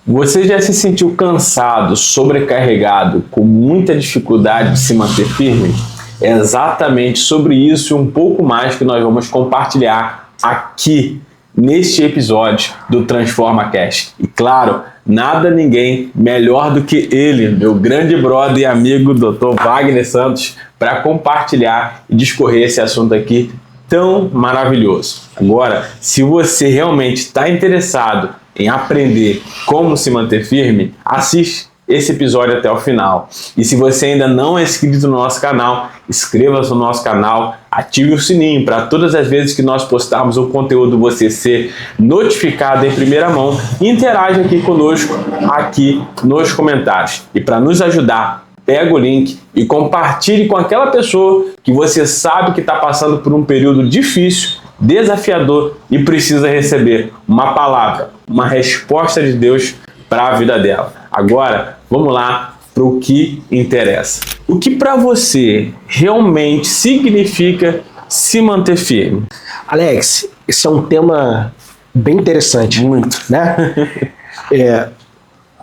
Você já se sentiu cansado, sobrecarregado, com muita dificuldade de se manter firme? É exatamente sobre isso e um pouco mais que nós vamos compartilhar aqui neste episódio do Transforma Cast. E claro, nada ninguém melhor do que ele, meu grande brother e amigo Dr. Wagner Santos, para compartilhar e discorrer esse assunto aqui tão maravilhoso. Agora, se você realmente está interessado em aprender como se manter firme, assiste esse episódio até o final. E se você ainda não é inscrito no nosso canal, inscreva-se no nosso canal, ative o sininho para todas as vezes que nós postarmos um conteúdo você ser notificado em primeira mão e interage aqui conosco, aqui nos comentários. E para nos ajudar, pega o link e compartilhe com aquela pessoa que você sabe que está passando por um período difícil, desafiador e precisa receber uma palavra, uma resposta de Deus para a vida dela. Agora, vamos lá para o que interessa. O que para você realmente significa se manter firme? Alex, esse é um tema bem interessante. Muito. Né?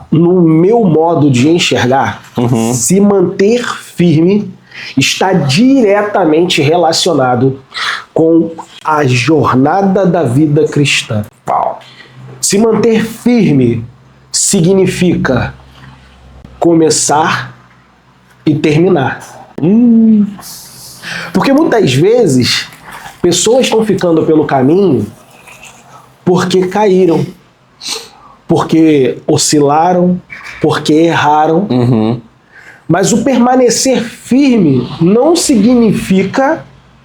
No meu modo de enxergar, se manter firme está diretamente relacionado com a jornada da vida cristã. Se manter firme significa começar e terminar. Porque muitas vezes pessoas estão ficando pelo caminho porque caíram, porque oscilaram, porque erraram. Mas o permanecer firme não significa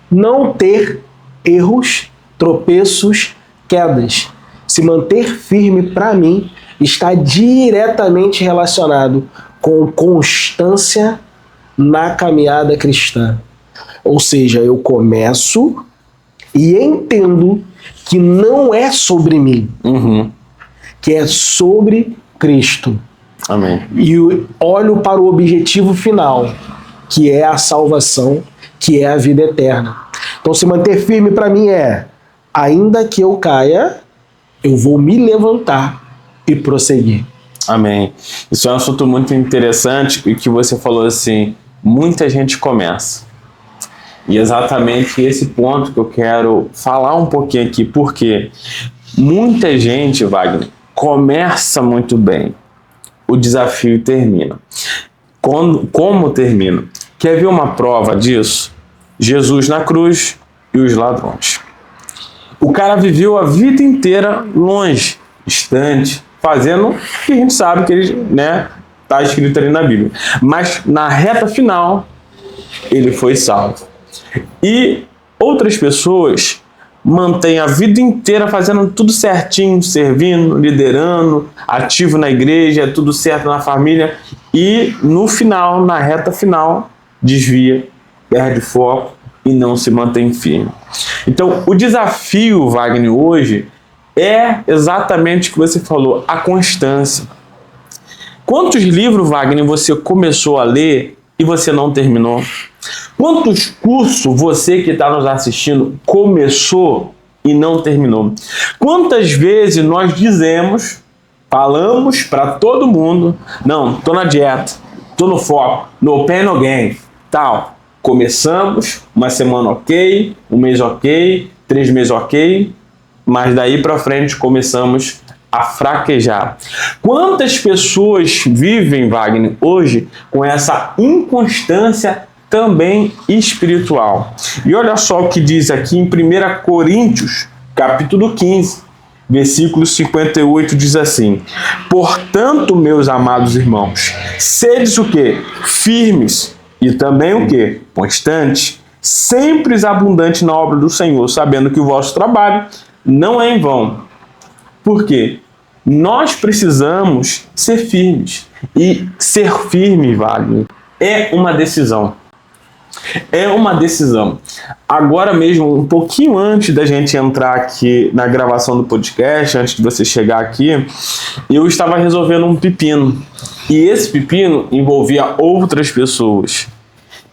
não ter erros, tropeços, quedas. Se manter firme, para mim, está diretamente relacionado com constância na caminhada cristã. Ou seja, eu começo e entendo que não é sobre mim, que é sobre Cristo. Amém. E olho para o objetivo final, que é a salvação, que é a vida eterna. Então, se manter firme para mim é, ainda que eu caia, eu vou me levantar e prosseguir. Amém. Isso é um assunto muito interessante e que você falou assim, muita gente começa. E exatamente esse ponto que eu quero falar um pouquinho aqui, porque muita gente, Wagner, começa muito bem. O desafio termina. Como termina? Quer ver uma prova disso? Jesus na cruz e os ladrões. O cara viveu a vida inteira longe, distante, fazendo o que a gente sabe que ele, tá escrito ali na Bíblia. Mas na reta final, ele foi salvo. E outras pessoas mantém a vida inteira fazendo tudo certinho, servindo, liderando, ativo na igreja, tudo certo na família e no final, na reta final, desvia, perde foco e não se mantém firme. Então, o desafio, Wagner, hoje é exatamente o que você falou, a constância. Quantos livros, Wagner, você começou a ler e você não terminou? Quantos cursos você que está nos assistindo começou e não terminou? Quantas vezes nós falamos para todo mundo, não, tô na dieta, tô no foco, no pain, no gain, tal. Começamos, uma semana ok, um mês ok, 3 meses ok, mas daí para frente começamos a fraquejar. Quantas pessoas vivem, Wagner, hoje com essa inconstância também espiritual? E olha só o que diz aqui em 1 Coríntios, capítulo 15, versículo 58, diz assim: portanto, meus amados irmãos, sedes o quê? Firmes e também o quê? Constantes, sempre abundantes na obra do Senhor, sabendo que o vosso trabalho não é em vão. Por quê? Nós precisamos ser firmes. E ser firme, Wagner, é uma decisão. É uma decisão. Agora mesmo, um pouquinho antes da gente entrar aqui na gravação do podcast, antes de você chegar aqui, eu estava resolvendo um pepino. E esse pepino envolvia outras pessoas.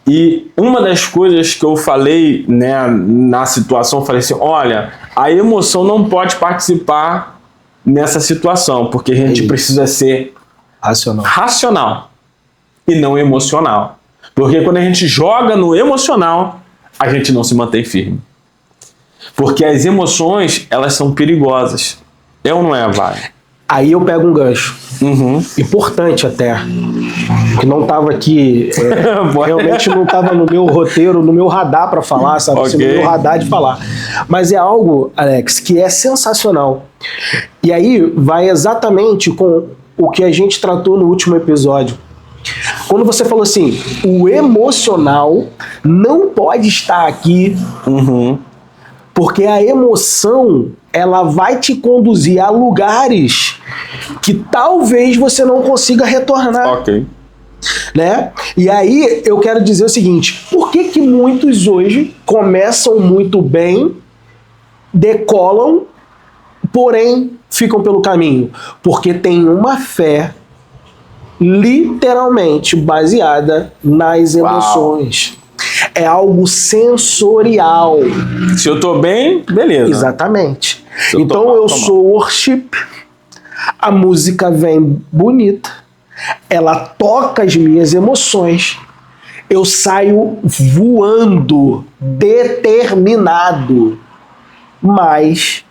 E uma das coisas que eu falei, né, na situação, eu falei assim, olha, a emoção não pode participar nessa situação, porque a gente precisa ser racional e não emocional. Porque quando a gente joga no emocional, a gente não se mantém firme. Porque as emoções, elas são perigosas. É ou não é, vai? Aí eu pego um gancho. Importante até. Que não estava aqui, realmente não estava no meu roteiro, no meu radar para falar, sabe? Okay. No meu radar de falar. Mas é algo, Alex, que é sensacional. E aí vai exatamente com o que a gente tratou no último episódio. Quando você falou assim, o emocional não pode estar aqui, porque a emoção, ela vai te conduzir a lugares que talvez você não consiga retornar. Ok. Né? E aí eu quero dizer o seguinte, por que muitos hoje começam muito bem, decolam, porém ficam pelo caminho? Porque tem uma fé literalmente baseada nas emoções. É algo sensorial. Se eu tô bem, beleza. Exatamente. Então eu sou worship, a música vem bonita, ela toca as minhas emoções, eu saio voando, determinado, mas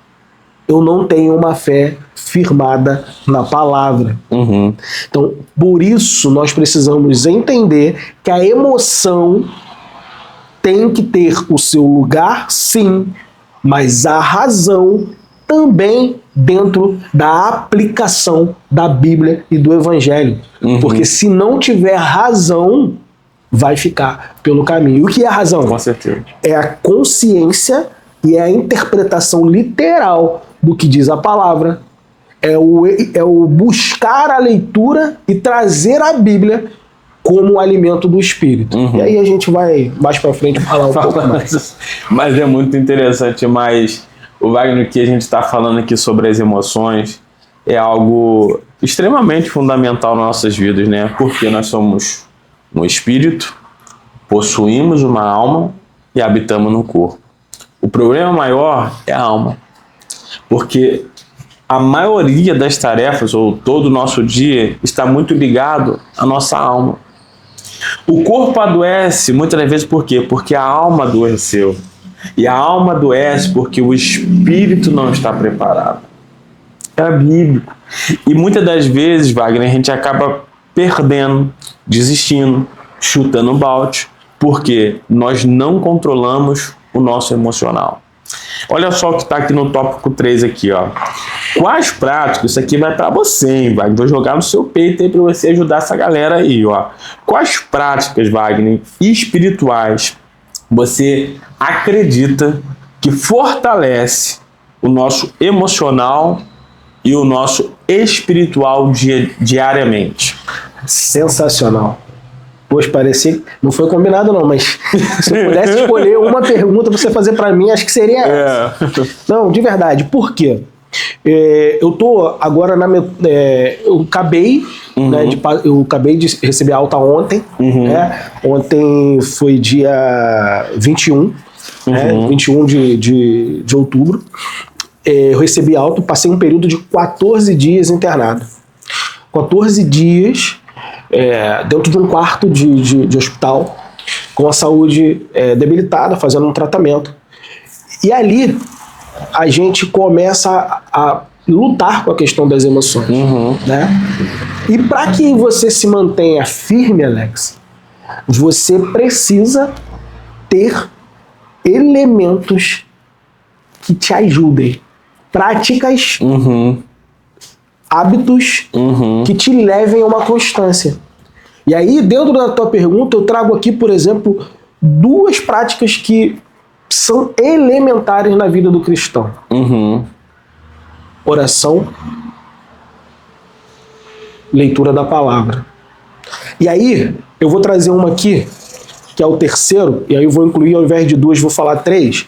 eu não tenho uma fé firmada na palavra. Então, por isso, nós precisamos entender que a emoção tem que ter o seu lugar, sim, mas a razão também dentro da aplicação da Bíblia e do Evangelho. Porque se não tiver razão, vai ficar pelo caminho. O que é a razão? Com certeza. É a consciência e é a interpretação literal do que diz a palavra. É o buscar a leitura e trazer a Bíblia como alimento do Espírito. E aí a gente vai mais para frente falar um pouco mais. Mas é muito interessante, mas o Wagner, que a gente está falando aqui sobre as emoções, é algo extremamente fundamental nas nossas vidas, né? Porque nós somos um espírito, possuímos uma alma e habitamos no corpo. O problema maior é a alma, porque a maioria das tarefas, ou todo o nosso dia, está muito ligado à nossa alma. O corpo adoece muitas das vezes por quê? Porque a alma adoeceu. E a alma adoece porque o espírito não está preparado. É bíblico. E muitas das vezes, Wagner, a gente acaba perdendo, desistindo, chutando o balde, porque nós não controlamos o nosso emocional. Olha só o que está aqui no tópico 3 aqui, ó. Quais práticas, isso aqui vai para você, hein, Wagner? Vou jogar no seu peito aí para você ajudar essa galera aí, ó. Quais práticas, Wagner, espirituais você acredita que fortalece o nosso emocional e o nosso espiritual diariamente? Sensacional. Pois parecia, não foi combinado não, mas se eu pudesse escolher uma pergunta para você fazer para mim, acho que seria essa. Não, de verdade, por quê? Eu tô agora eu acabei, né, eu acabei de receber alta ontem, né? Ontem foi dia 21, né, 21 de outubro. Eu recebi alta, passei um período de 14 dias internado. 14 dias dentro de um quarto de hospital, com a saúde debilitada, fazendo um tratamento. E ali a gente começa a lutar com a questão das emoções. Né? E para que você se mantenha firme, Alex, você precisa ter elementos que te ajudem. Práticas, hábitos que te levem a uma constância. E aí, dentro da tua pergunta, eu trago aqui, por exemplo, 2 práticas que são elementares na vida do cristão. Oração, leitura da palavra. E aí, eu vou trazer uma aqui, que é o terceiro, e aí eu vou incluir, ao invés de 2, vou falar 3,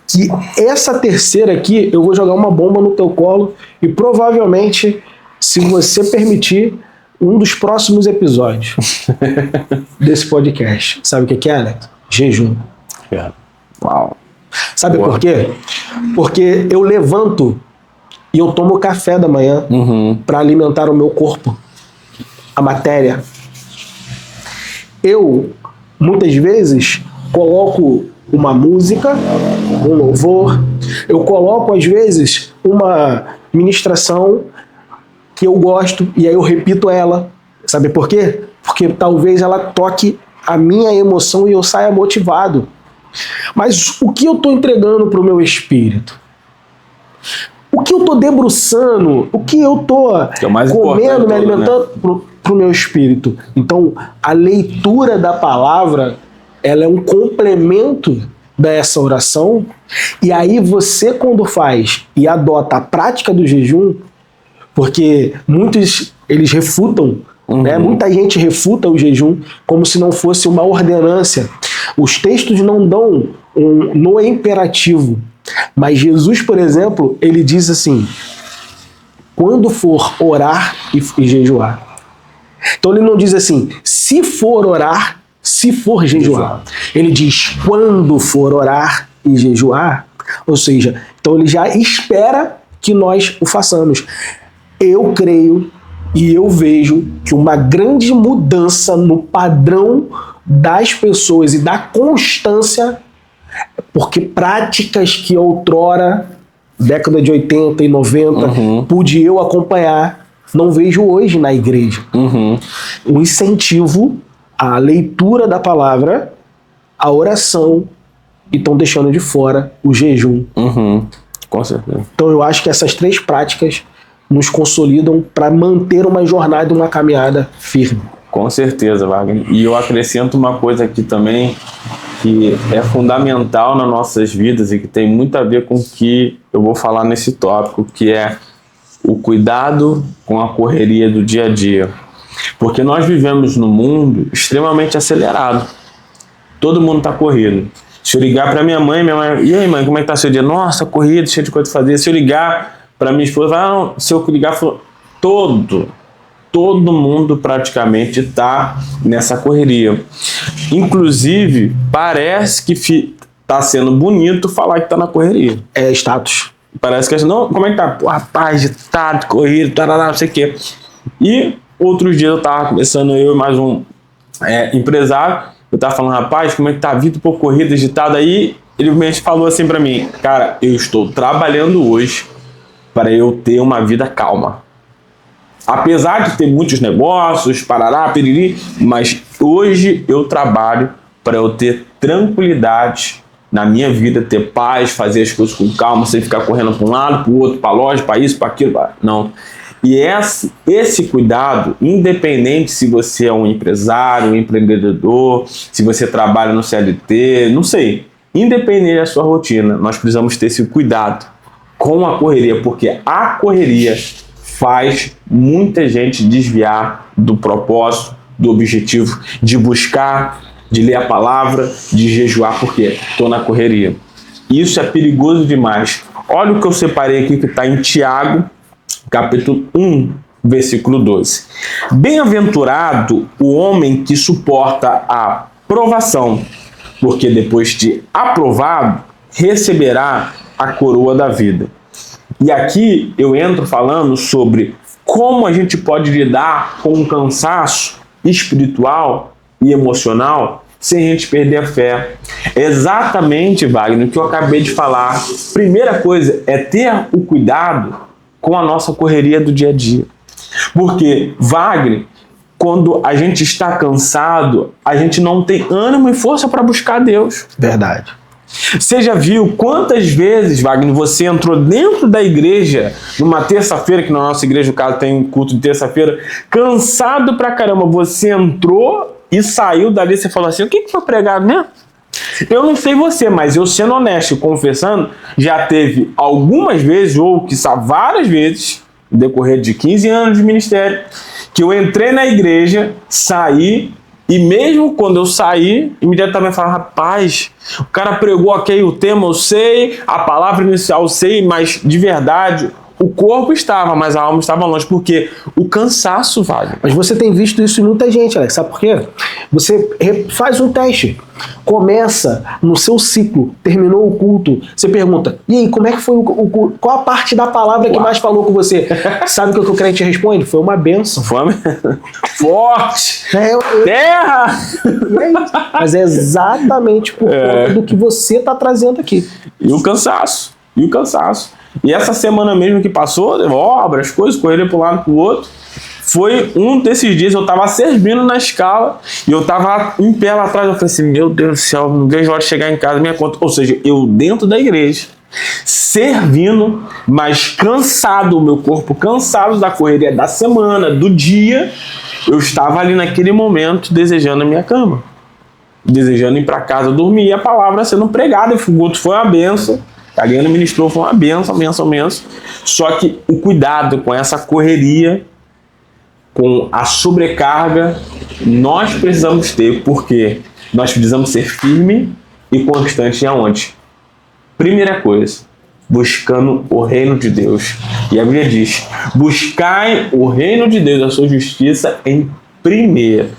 que essa terceira aqui, eu vou jogar uma bomba no teu colo e provavelmente, se você permitir, um dos próximos episódios desse podcast. Sabe o que é, Alex? Jejum. Uau. Sabe por quê? Porque eu levanto e eu tomo café da manhã para alimentar o meu corpo, a matéria. Eu, muitas vezes, coloco uma música, um louvor, eu coloco, às vezes, uma ministração que eu gosto e aí eu repito ela. Sabe por quê? Porque talvez ela toque a minha emoção e eu saia motivado. Mas o que eu estou entregando para o meu espírito? O que eu estou debruçando? O que eu estou comendo, me alimentando para o meu espírito? Então, a leitura da palavra, ela é um complemento dessa oração. E aí você, quando faz e adota a prática do jejum, porque muitos, eles refutam, né? Muita gente refuta o jejum como se não fosse uma ordenância. Os textos não dão no imperativo. Mas Jesus, por exemplo, ele diz assim, quando for orar e jejuar. Então ele não diz assim, se for orar, se for jejuar. Ele diz, quando for orar e jejuar. Ou seja, então ele já espera que nós o façamos. Eu creio e eu vejo que uma grande mudança no padrão das pessoas e da constância, porque práticas que outrora, década de 80 e 90, pude eu acompanhar, não vejo hoje na igreja. O incentivo à leitura da palavra, a oração, e estão deixando de fora o jejum. Com certeza. Então eu acho que essas três práticas nos consolidam para manter uma jornada, uma caminhada firme. Com certeza, Wagner. E eu acrescento uma coisa aqui também, que é fundamental nas nossas vidas e que tem muito a ver com o que eu vou falar nesse tópico, que é o cuidado com a correria do dia a dia. Porque nós vivemos num mundo extremamente acelerado. Todo mundo está correndo. Se eu ligar para minha mãe, e aí, mãe, como é que tá seu dia? Nossa, corrida, cheio de coisa para fazer. Se eu ligar para minha esposa, se eu ligar, todo mundo praticamente está nessa correria. Inclusive, parece que está sendo bonito falar que está na correria. É status. Parece que não, como é que tá? Pô, rapaz, agitado, corrido, tarará, não sei o quê. E outros dias eu estava conversando, eu e mais um empresário, eu estava falando, rapaz, como é que tá a vida, pô, corrida, agitado. Aí ele me falou assim para mim, cara, eu estou trabalhando hoje para eu ter uma vida calma. Apesar de ter muitos negócios, parará, piriri, mas hoje eu trabalho para eu ter tranquilidade na minha vida, ter paz, fazer as coisas com calma, sem ficar correndo para um lado, para o outro, para a loja, para isso, para aquilo, não. E esse cuidado, independente se você é um empresário, um empreendedor, se você trabalha no CLT, não sei, independente da sua rotina, nós precisamos ter esse cuidado com a correria, porque a correria faz muita gente desviar do propósito, do objetivo de buscar, de ler a palavra, de jejuar, porque estou na correria. Isso é perigoso demais. Olha o que eu separei aqui que está em Tiago, capítulo 1, versículo 12. Bem-aventurado o homem que suporta a provação, porque depois de aprovado, receberá a coroa da vida. E aqui eu entro falando sobre como a gente pode lidar com um cansaço espiritual e emocional sem a gente perder a fé. É exatamente, Wagner, o que eu acabei de falar. Primeira coisa é ter o cuidado com a nossa correria do dia a dia. Porque, Wagner, quando a gente está cansado, a gente não tem ânimo e força para buscar Deus. Verdade. Você já viu quantas vezes, Wagner, você entrou dentro da igreja numa terça-feira, que na nossa igreja, no caso, tem um culto de terça-feira, cansado pra caramba, você entrou e saiu dali, você falou assim, o que foi pregado mesmo? Eu não sei você, mas eu sendo honesto, confessando, já teve algumas vezes, ou quiçá várias vezes, no decorrer de 15 anos de ministério, que eu entrei na igreja, saí, e mesmo quando eu saí, imediatamente falava, rapaz, o cara pregou aqui o tema, eu sei, a palavra inicial eu sei, mas de verdade, O corpo estava, mas a alma estava longe, porque o cansaço vale. Mas você tem visto isso em muita gente, Alex. Sabe por quê? Você faz um teste. Começa no seu ciclo, terminou o culto, você pergunta, e aí, como é que foi o culto? Qual a parte da palavra que mais falou com você? Sabe o que o crente responde? Foi uma bênção. Fome forte! Terra! E é isso. Mas é exatamente por conta do que você está trazendo aqui. E o cansaço. E essa semana mesmo que passou, obras, coisas, correria para um lado para o outro. Foi um desses dias, eu tava servindo na escala e eu tava em pé lá atrás. Eu falei assim, meu Deus do céu, não vejo a hora de chegar em casa, minha conta. Ou seja, eu dentro da igreja, servindo, mas cansado, o meu corpo cansado da correria da semana, do dia, eu estava ali naquele momento desejando a minha cama. Desejando ir para casa dormir, e a palavra sendo pregada. O culto foi uma benção. A Ariana ministrou, foi uma benção. Só que o cuidado com essa correria, com a sobrecarga, nós precisamos ter, porque nós precisamos ser firme e constante em aonde? Primeira coisa, buscando o reino de Deus. E a Bíblia diz, buscai o reino de Deus, a sua justiça em primeira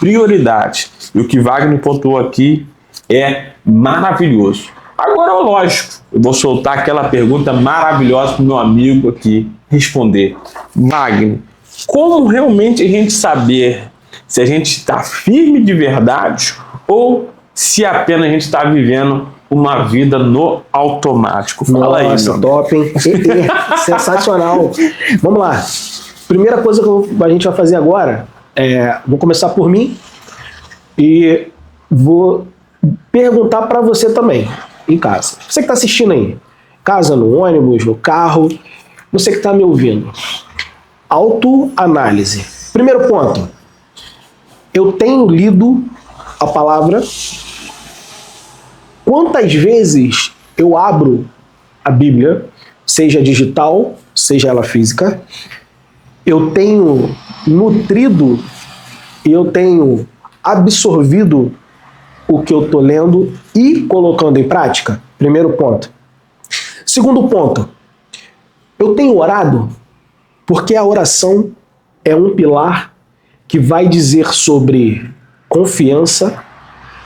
prioridade. E o que Wagner pontuou aqui é maravilhoso. Agora, lógico, eu vou soltar aquela pergunta maravilhosa para o meu amigo aqui responder. Wagner, como realmente a gente saber se a gente está firme de verdade ou se apenas a gente está vivendo uma vida no automático? Fala aí, nossa, top, hein? Sensacional. Vamos lá. Primeira coisa que a gente vai fazer agora vou começar por mim e vou perguntar para você também, em casa. Você que está assistindo aí, casa, no ônibus, no carro, você que está me ouvindo. Autoanálise. Primeiro ponto. Eu tenho lido a palavra. Quantas vezes eu abro a Bíblia, seja digital, seja ela física, eu tenho nutrido e eu tenho absorvido o que eu estou lendo e colocando em prática? Primeiro ponto. Segundo ponto. Eu tenho orado, porque a oração é um pilar que vai dizer sobre confiança,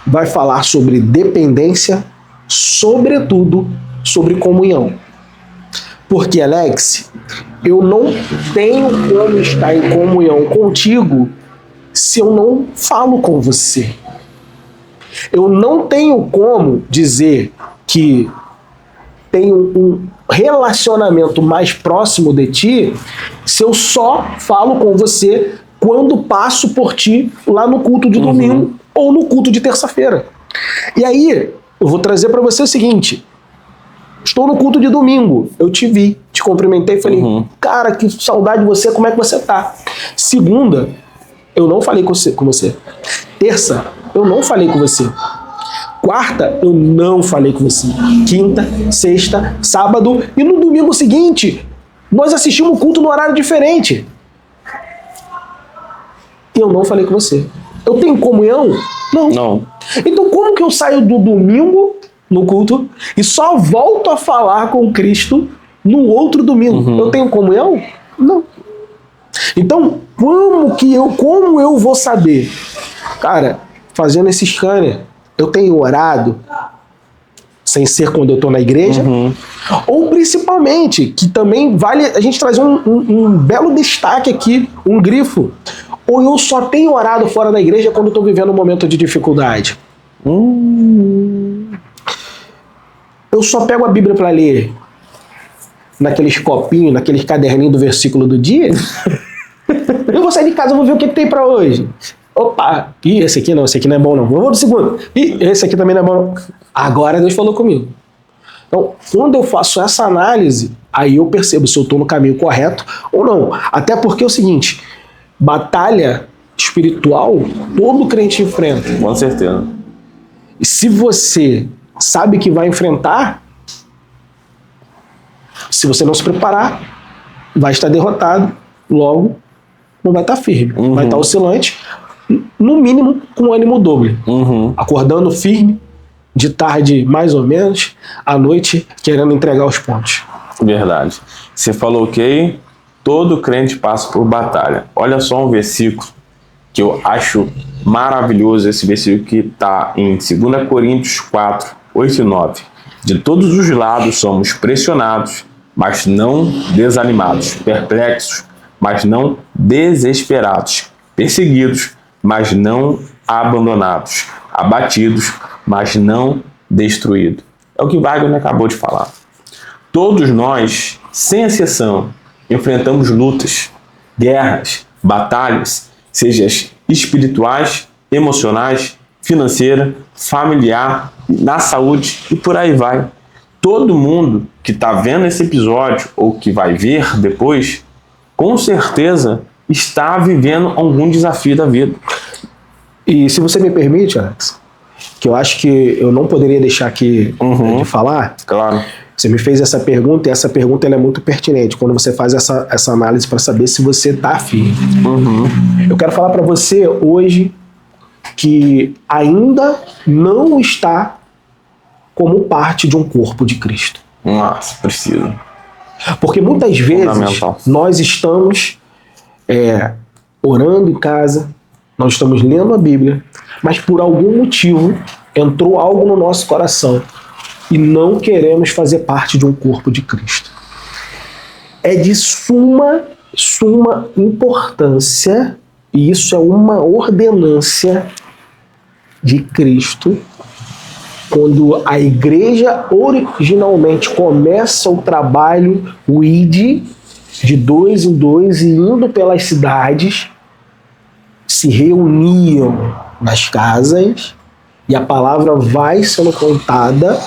vai falar sobre dependência, sobretudo sobre comunhão. Porque, Alex, eu não tenho como estar em comunhão contigo se eu não falo com você. Eu não tenho como dizer que tenho um relacionamento mais próximo de ti se eu só falo com você quando passo por ti lá no culto de domingo ou no culto de terça-feira. E aí, eu vou trazer para você o seguinte: estou no culto de domingo, eu te vi, te cumprimentei e falei, cara, que saudade de você, como é que você tá? Segunda, eu não falei com você. Terça, eu não falei com você. Quarta, eu não falei com você. Quinta, sexta, sábado e no domingo seguinte, nós assistimos o culto no horário diferente. E eu não falei com você. Eu tenho comunhão? Não. Então como que eu saio do domingo no culto e só volto a falar com Cristo no outro domingo? Eu tenho comunhão? Não. Então, como eu vou saber? Cara, fazendo esse scanner, eu tenho orado, sem ser quando eu estou na igreja, ou principalmente, que também vale a gente trazer um belo destaque aqui, um grifo, ou eu só tenho orado fora da igreja quando estou vivendo um momento de dificuldade. Eu só pego a Bíblia para ler naqueles copinhos, naqueles caderninhos do versículo do dia. Eu vou sair de casa, vou ver o que tem para hoje. Opa, esse aqui não é bom não. Vou do segundo. Esse aqui também não é bom não. Agora Deus falou comigo. Então, quando eu faço essa análise, aí eu percebo se eu estou no caminho correto ou não. Até porque é o seguinte, batalha espiritual todo crente enfrenta. Com certeza. E se você sabe que vai enfrentar, se você não se preparar, vai estar derrotado, logo não vai estar firme, vai estar oscilante, no mínimo com ânimo doble. Acordando firme, de tarde mais ou menos, à noite querendo entregar os pontos. Verdade. Você falou que todo crente passa por batalha. Olha só um versículo que eu acho maravilhoso, esse versículo que está em 2 Coríntios 4, 8 e 9. De todos os lados somos pressionados, mas não desanimados, perplexos, mas não desesperados, perseguidos, mas não abandonados, abatidos, mas não destruídos. É o que Wagner acabou de falar. Todos nós, sem exceção, enfrentamos lutas, guerras, batalhas, sejam espirituais, emocionais, financeira, familiar, na saúde e por aí vai. Todo mundo que está vendo esse episódio ou que vai ver depois, com certeza está vivendo algum desafio da vida. E se você me permite, Alex, que eu acho que eu não poderia deixar aqui de falar. Claro. Você me fez essa pergunta e essa pergunta ela é muito pertinente quando você faz essa análise para saber se você está firme. Eu quero falar para você hoje que ainda não está como parte de um corpo de Cristo. Nossa, precisa. Porque muitas vezes nós estamos orando em casa, nós estamos lendo a Bíblia, mas por algum motivo entrou algo no nosso coração e não queremos fazer parte de um corpo de Cristo. É de suma importância, e isso é uma ordenância de Cristo, quando a igreja originalmente começa o trabalho, o ID, de 2 em 2, e indo pelas cidades, se reuniam nas casas, e a palavra vai sendo contada,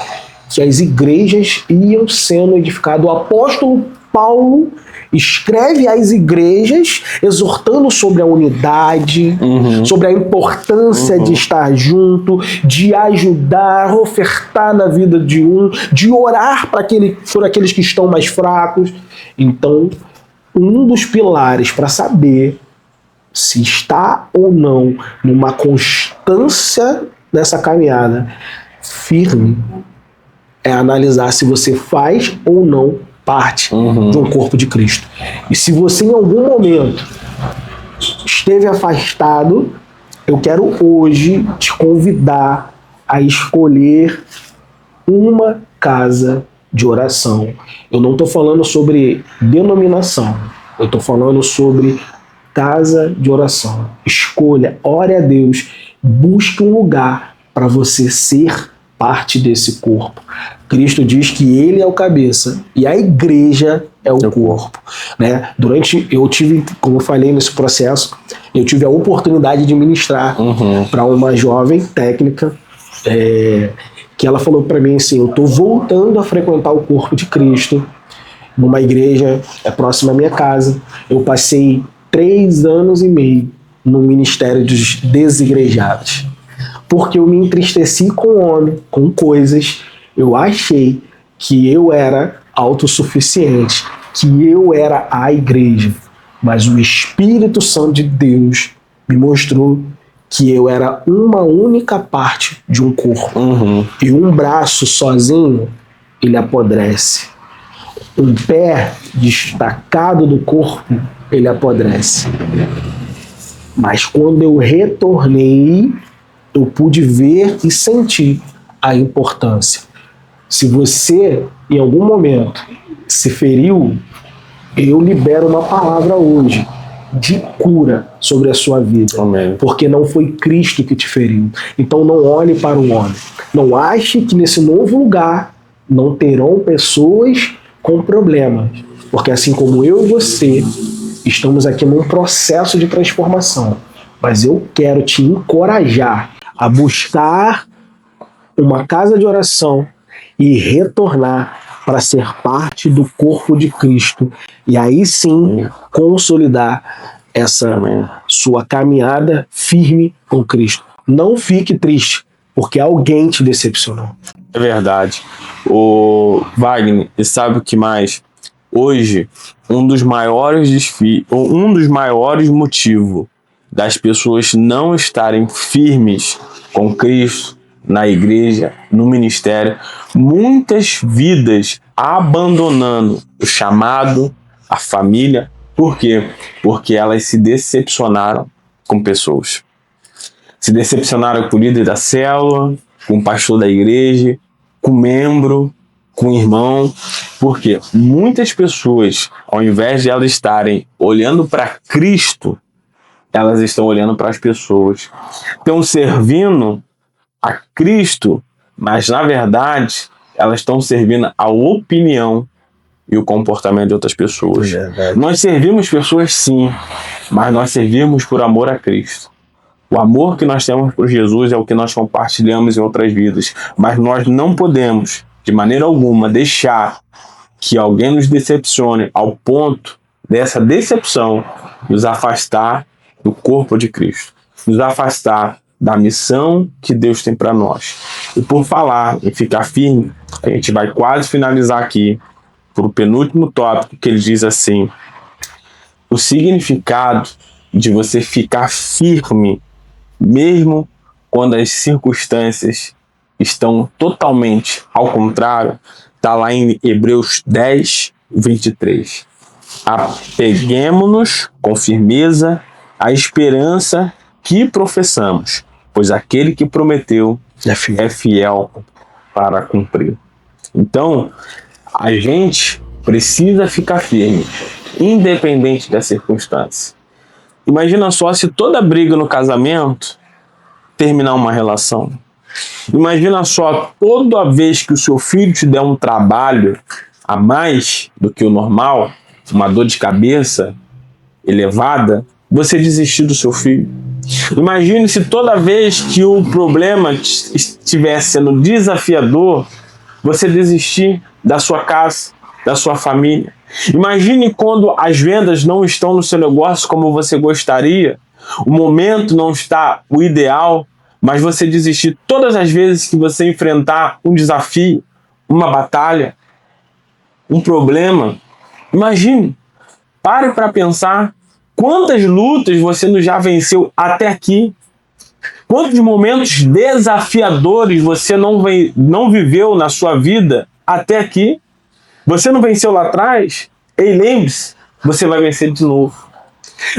que as igrejas iam sendo edificadas. O apóstolo Paulo escreve às igrejas exortando sobre a unidade, sobre a importância de estar junto, de ajudar, ofertar na vida de de orar por aqueles que estão mais fracos. Então, um dos pilares para saber se está ou não numa constância nessa caminhada firme é analisar se você faz ou não parte de um corpo de Cristo. E se você em algum momento esteve afastado, eu quero hoje te convidar a escolher uma casa de oração. Eu não estou falando sobre denominação, eu estou falando sobre casa de oração. Escolha, ore a Deus, busque um lugar para você ser parte desse corpo. Cristo diz que ele é o cabeça e a igreja é o corpo, né? Eu tive, como eu falei nesse processo, eu tive a oportunidade de ministrar para uma jovem técnica que ela falou para mim assim: eu estou voltando a frequentar o corpo de Cristo numa igreja próxima à minha casa. Eu passei 3 anos e meio no ministério dos desigrejados, porque eu me entristeci com o homem, com coisas. Eu achei que eu era autossuficiente, que eu era a igreja. Mas o Espírito Santo de Deus me mostrou que eu era uma única parte de um corpo. E um braço sozinho, ele apodrece. Um pé destacado do corpo, ele apodrece. Mas quando eu retornei, eu pude ver e sentir a importância. Se você, em algum momento, se feriu, eu libero uma palavra hoje de cura sobre a sua vida. Amém. Porque não foi Cristo que te feriu. Então não olhe para o homem. Não ache que nesse novo lugar não terão pessoas com problemas. Porque assim como eu e você, estamos aqui num processo de transformação. Mas eu quero te encorajar a buscar uma casa de oração e retornar para ser parte do corpo de Cristo. E aí sim consolidar essa sua caminhada firme com Cristo. Não fique triste, porque alguém te decepcionou. É verdade. O Wagner, e sabe o que mais? Hoje, um dos maiores motivos das pessoas não estarem firmes com Cristo, na igreja, no ministério, muitas vidas abandonando o chamado, a família. Por quê? Porque elas se decepcionaram com pessoas. Se decepcionaram com o líder da célula, com o pastor da igreja, com o membro, com o irmão. Porque muitas pessoas, ao invés de elas estarem olhando para Cristo, elas estão olhando para as pessoas. Estão servindo a Cristo, mas na verdade elas estão servindo a opinião e o comportamento de outras pessoas. Nós servimos pessoas sim, mas nós servimos por amor a Cristo. O amor que nós temos por Jesus é o que nós compartilhamos em outras vidas, mas nós não podemos, de maneira alguma, deixar que alguém nos decepcione ao ponto dessa decepção nos afastar do corpo de Cristo, nos afastar da missão que Deus tem para nós. E por falar em ficar firme, a gente vai quase finalizar aqui para o penúltimo tópico, que ele diz assim: o significado de você ficar firme, mesmo quando as circunstâncias estão totalmente ao contrário, está lá em Hebreus 10, 23. Apeguemo-nos com firmeza à esperança que professamos, pois aquele que prometeu é fiel para cumprir. Então, a gente precisa ficar firme, independente da circunstância. Imagina só se toda briga no casamento terminar uma relação. Imagina só, toda vez que o seu filho te der um trabalho a mais do que o normal, uma dor de cabeça elevada, você desistir do seu filho. Imagine se toda vez que o problema estiver sendo desafiador, você desistir da sua casa, da sua família. Imagine quando as vendas não estão no seu negócio como você gostaria, o momento não está o ideal, mas você desistir todas as vezes que você enfrentar um desafio, uma batalha, um problema. Imagine, pare para pensar quantas lutas você já venceu até aqui, quantos momentos desafiadores você não viveu na sua vida até aqui. Você não venceu lá atrás? Ei, lembre-se, você vai vencer de novo.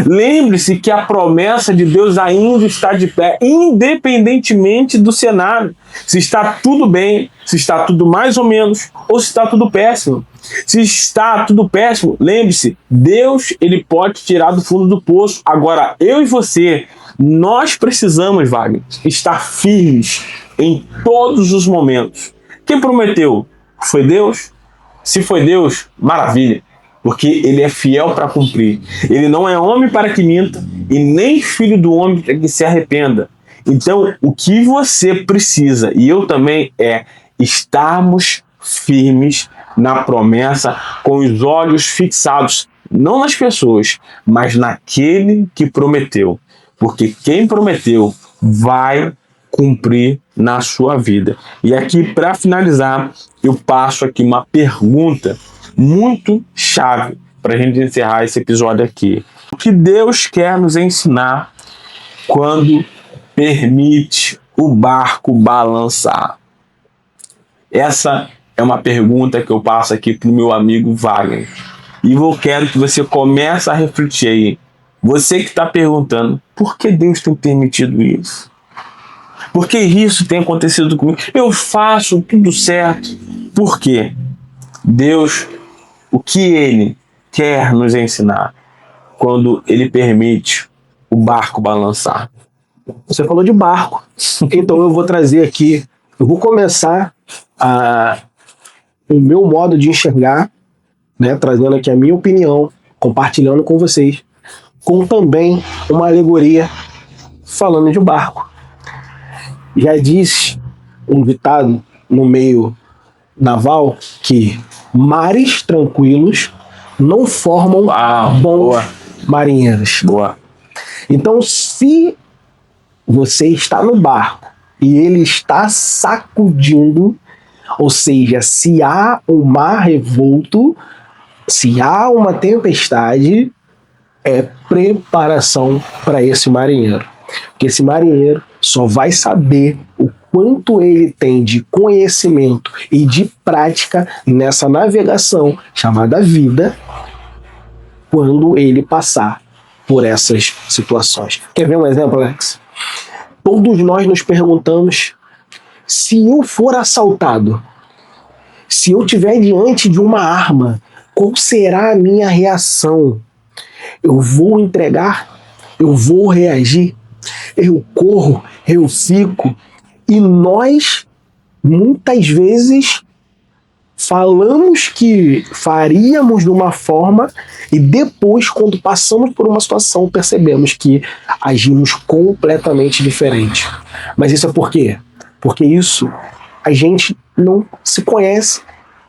Lembre-se que a promessa de Deus ainda está de pé, independentemente do cenário. Se está tudo bem, se está tudo mais ou menos, ou se está tudo péssimo. Se está tudo péssimo, lembre-se, Deus, ele pode tirar do fundo do poço. Agora, eu e você, nós precisamos, Wagner, estar firmes em todos os momentos. Quem prometeu? Foi Deus? Se foi Deus, maravilha, porque ele é fiel para cumprir. Ele não é homem para que minta e nem filho do homem para que se arrependa. Então, o que você precisa, e eu também, é estarmos firmes na promessa, com os olhos fixados, não nas pessoas, mas naquele que prometeu. Porque quem prometeu vai cumprir na sua vida. E aqui, para finalizar, eu passo aqui uma pergunta muito chave para a gente encerrar esse episódio aqui. O que Deus quer nos ensinar quando permite o barco balançar? Essa é uma pergunta que eu passo aqui para o meu amigo Wagner. E eu quero que você comece a refletir aí. Você que está perguntando, por que Deus tem permitido isso? Por que isso tem acontecido comigo? Eu faço tudo certo. Por quê? Deus, o que Ele quer nos ensinar quando Ele permite o barco balançar? Você falou de barco, então eu vou trazer aqui, eu vou começar o meu modo de enxergar, né, trazendo aqui a minha opinião, compartilhando com vocês, com também uma alegoria falando de barco. Já diz um ditado no meio naval que mares tranquilos não formam bons marinheiros. Boa. Então, se você está no barco e ele está sacudindo, ou seja, se há um mar revolto, se há uma tempestade, é preparação para esse marinheiro. Porque esse marinheiro só vai saber o quanto ele tem de conhecimento e de prática nessa navegação chamada vida, quando ele passar por essas situações. Quer ver um exemplo, Alex? Todos nós nos perguntamos: se eu for assaltado, se eu estiver diante de uma arma, qual será a minha reação? Eu vou entregar? Eu vou reagir? Eu corro? Eu fico? E nós, muitas vezes, falamos que faríamos de uma forma e depois, quando passamos por uma situação, percebemos que agimos completamente diferente. Mas isso é por quê? Porque isso a gente não se conhece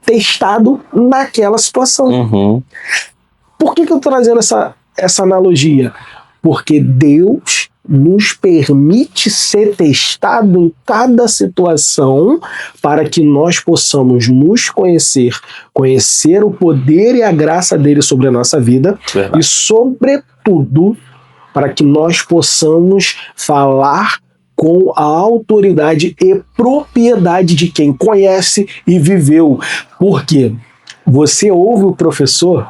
testado naquela situação. Uhum. Por que eu estou trazendo essa analogia? Porque Deus nos permite ser testado em cada situação para que nós possamos nos conhecer o poder e a graça dele sobre a nossa vida. Verdade. E, sobretudo, para que nós possamos falar com a autoridade e propriedade de quem conhece e viveu. Por quê? Você ouve o professor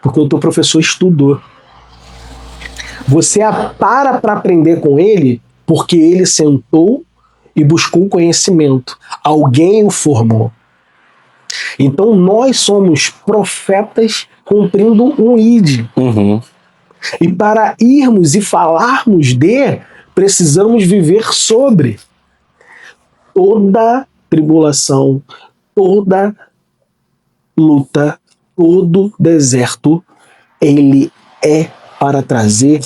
porque o teu professor estudou. Você para aprender com ele porque ele sentou e buscou conhecimento. Alguém o formou. Então nós somos profetas cumprindo um ID. Uhum. E para irmos e falarmos precisamos viver sobre. Toda tribulação, toda luta, todo deserto, ele é para trazer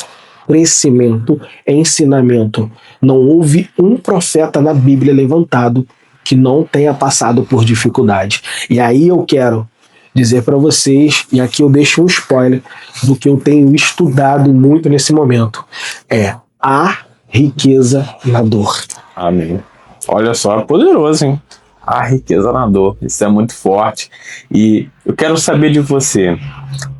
crescimento, ensinamento. Não houve um profeta na Bíblia levantado que não tenha passado por dificuldade. E aí eu quero dizer para vocês, e aqui eu deixo um spoiler do que eu tenho estudado muito nesse momento, é a riqueza na dor. Amém. Olha só, é poderoso, hein? A riqueza na dor. Isso é muito forte. E eu quero saber de você,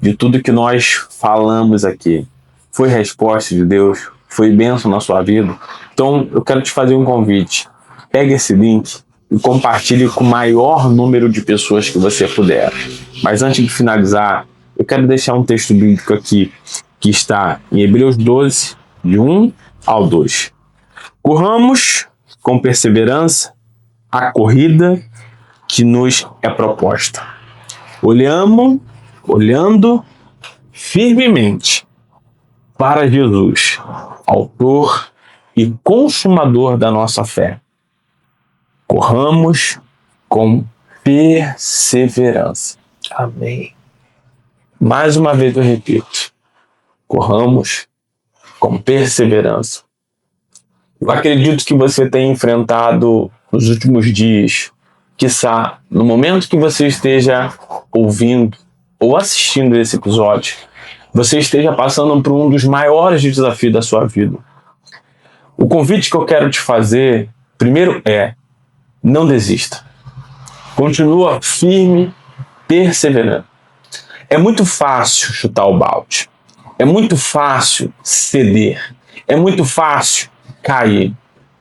de tudo que nós falamos aqui. Foi resposta de Deus? Foi bênção na sua vida? Então, eu quero te fazer um convite. Pegue esse link e compartilhe com o maior número de pessoas que você puder. Mas antes de finalizar, eu quero deixar um texto bíblico aqui, que está em Hebreus 12, de 1 ao 2. Corramos com perseverança a corrida que nos é proposta. Olhando firmemente para Jesus, autor e consumador da nossa fé. Corramos com perseverança. Amém. Mais uma vez eu repito. Corramos com perseverança. Eu acredito que você tem enfrentado nos últimos dias, quiçá no momento que você esteja ouvindo ou assistindo esse episódio, você esteja passando por um dos maiores desafios da sua vida. O convite que eu quero te fazer, primeiro não desista. Continua firme, perseverando. É muito fácil chutar o balde. É muito fácil ceder. É muito fácil cair.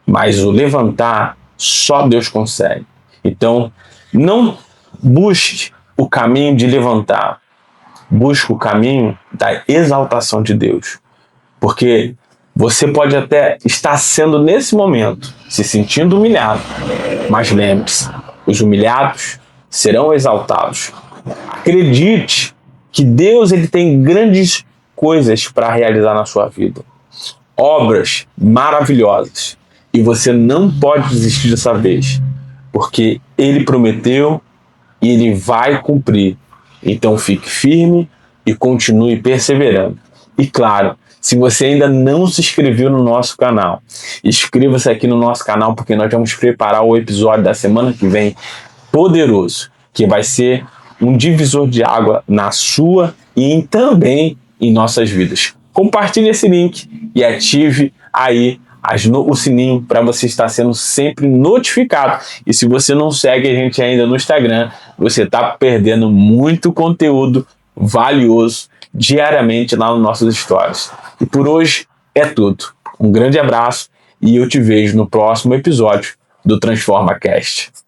Mas o levantar, só Deus consegue. Então, não busque o caminho de levantar. Busque o caminho da exaltação de Deus. Porque você pode até estar sendo, nesse momento, se sentindo humilhado. Mas lembre-se, os humilhados serão exaltados. Acredite que Deus ele tem grandes coisas para realizar na sua vida. Obras maravilhosas. E você não pode desistir dessa vez. Porque Ele prometeu e Ele vai cumprir. Então fique firme e continue perseverando. E claro, se você ainda não se inscreveu no nosso canal, inscreva-se aqui no nosso canal, porque nós vamos preparar o episódio da semana que vem poderoso, que vai ser um divisor de água na sua e também em nossas vidas. Compartilhe esse link e ative aí o sininho para você estar sendo sempre notificado. E se você não segue a gente ainda no Instagram, você está perdendo muito conteúdo valioso diariamente lá nos nossos stories. E por hoje é tudo. Um grande abraço e eu te vejo no próximo episódio do Transforma Cast.